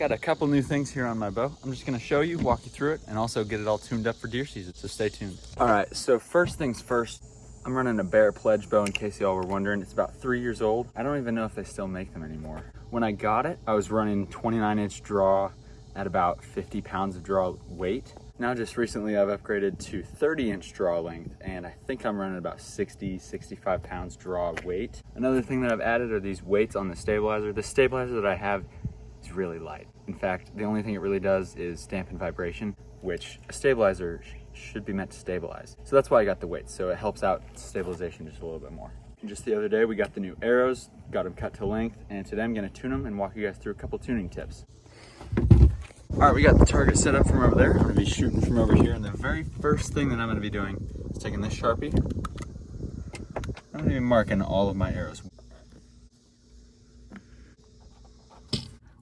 Got a couple new things here on my bow. I'm just gonna show you, walk you through it, and also get it all tuned up for deer season, so stay tuned. All right, so first things first, I'm running a Bear Pledge bow in case y'all were wondering. It's about 3 years old. I don't even know if they still make them anymore. When I got it, I was running 29-inch draw at about 50 pounds of draw weight. Now just recently I've upgraded to 30-inch draw length, and I think I'm running about 60, 65 pounds draw weight. Another thing that I've added are these weights on the stabilizer. The stabilizer that I have is really light. In fact, the only thing it really does is dampen vibration, which a stabilizer should be meant to stabilize. So that's why I got the weights, so it helps out stabilization just a little bit more. And just the other day, we got the new arrows, got them cut to length, and today I'm gonna tune them and walk you guys through a couple tuning tips. All right, we got the target set up from over there. I'm gonna be shooting from over here, and the very first thing that I'm gonna be doing is taking this Sharpie. I'm gonna be marking all of my arrows.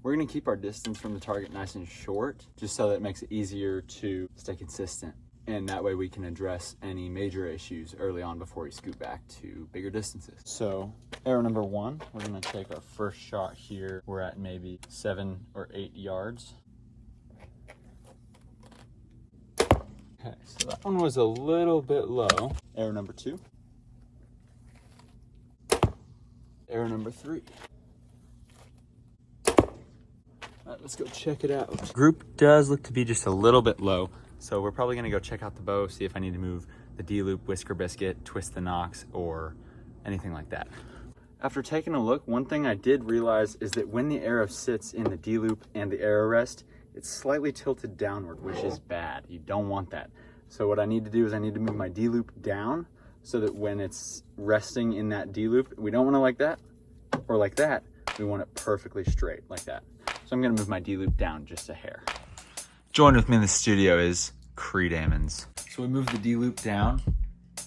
We're gonna keep our distance from the target nice and short, just so that it makes it easier to stay consistent. And that way we can address any major issues early on before we scoot back to bigger distances. So arrow number 1, we're gonna take our first shot here. We're at maybe 7 or 8 yards. Okay, so that one was a little bit low. Arrow number 2. Arrow number 3. All right, let's go check it out. Group does look to be just a little bit low, so we're probably gonna go check out the bow, see if I need to move the D-loop, whisker biscuit, twist the nocks, or anything like that. After taking a look, one thing I did realize is that when the arrow sits in the D-loop and the arrow rest, it's slightly tilted downward, which is bad. You don't want that. So what I need to do is I need to move my D-loop down so that when it's resting in that D-loop, we don't want it like that or like that. We want it perfectly straight like that. So I'm gonna move my D-loop down just a hair. Joined with me in the studio is Creed Ammons. So we moved the D-loop down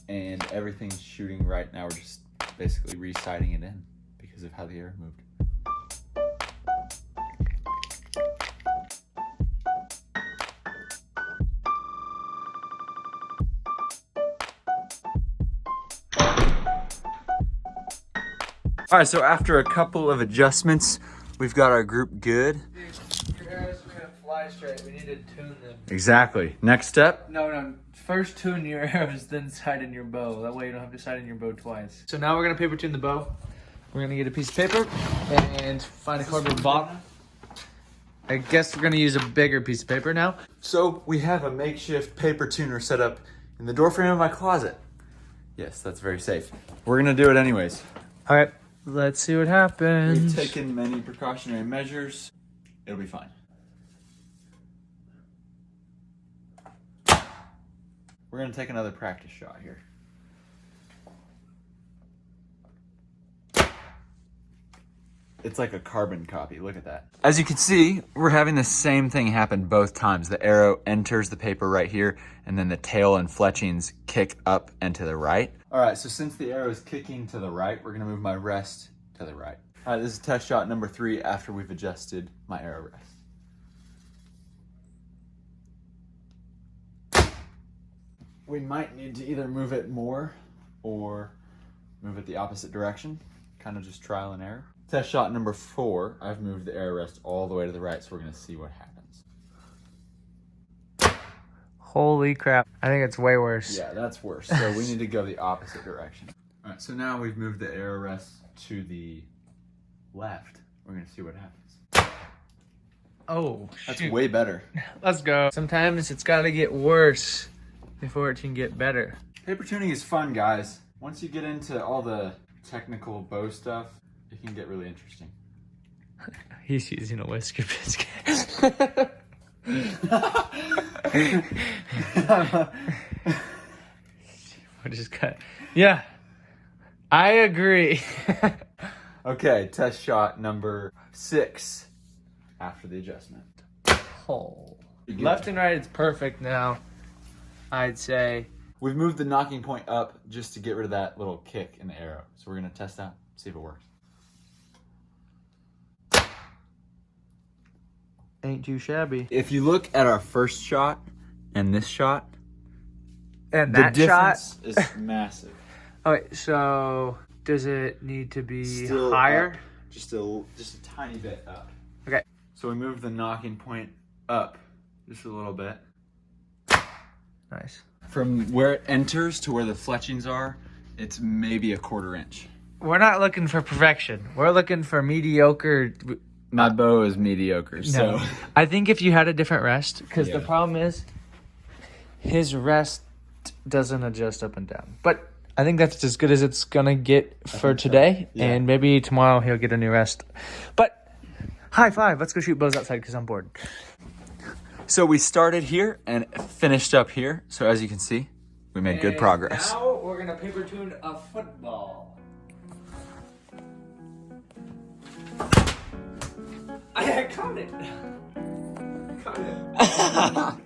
and everything's shooting right now. We're just basically re-sighting it in because of how the arrow moved. All right, so after a couple of adjustments, we've got our group good. Your arrows are gonna fly straight. We need to tune them. Exactly. Next step. No. First tune your arrows, then sight in your bow. That way you don't have to sight in your bow twice. So now we're gonna paper tune the bow. We're gonna get a piece of paper and find a cardboard box. I guess we're gonna use a bigger piece of paper now. So we have a makeshift paper tuner set up in the doorframe of my closet. Yes, that's very safe. We're gonna do it anyways. All right, let's see what happens. We've taken many precautionary measures. It'll be fine. We're gonna take another practice shot here. It's like a carbon copy, look at that. As you can see, we're having the same thing happen both times. The arrow enters the paper right here, and then the tail and fletchings kick up and to the right. All right, so since the arrow is kicking to the right, we're gonna move my rest to the right. All right, this is test shot number 3 after we've adjusted my arrow rest. We might need to either move it more or move it the opposite direction. Kind of just trial and error. Test shot number 4, I've moved the arrow rest all the way to the right, so we're gonna see what happens. Holy crap. I think it's way worse. Yeah, that's worse. So we need to go the opposite direction. All right, so now we've moved the arrow rest to the left. We're gonna see what happens. Oh, That's shoot. way better. Let's go. Sometimes it's gotta get worse before it can get better. Paper tuning is fun, guys. Once you get into all the technical bow stuff, it can get really interesting. He's using a whisker biscuit. What just cut? Yeah, I agree. Okay, test shot number 6 after the adjustment. Oh. Left and right, it's perfect now. I'd say. We've moved the knocking point up just to get rid of that little kick in the arrow. So we're gonna test out, see if it works. Ain't too shabby. If you look at our first shot and this shot, And the that shot. difference is massive. Okay, so does it need to be Still higher? up. Just a tiny bit up. Okay. So we move the nocking point up just a little bit. Nice. From where it enters to where the fletchings are, it's maybe a 1/4 inch. We're not looking for perfection. We're looking for mediocre. My bow is mediocre, so. No. I think if you had a different rest, because the Yeah. problem is his rest doesn't adjust up and down. But I think that's as good as it's going to get for think so. today. Yeah. And maybe tomorrow he'll get a new rest. But high five. Let's go shoot bows outside because I'm bored. So we started here and finished up here. So as you can see, we made good progress. Now we're going to paper tune a football. I caught it. Caught it.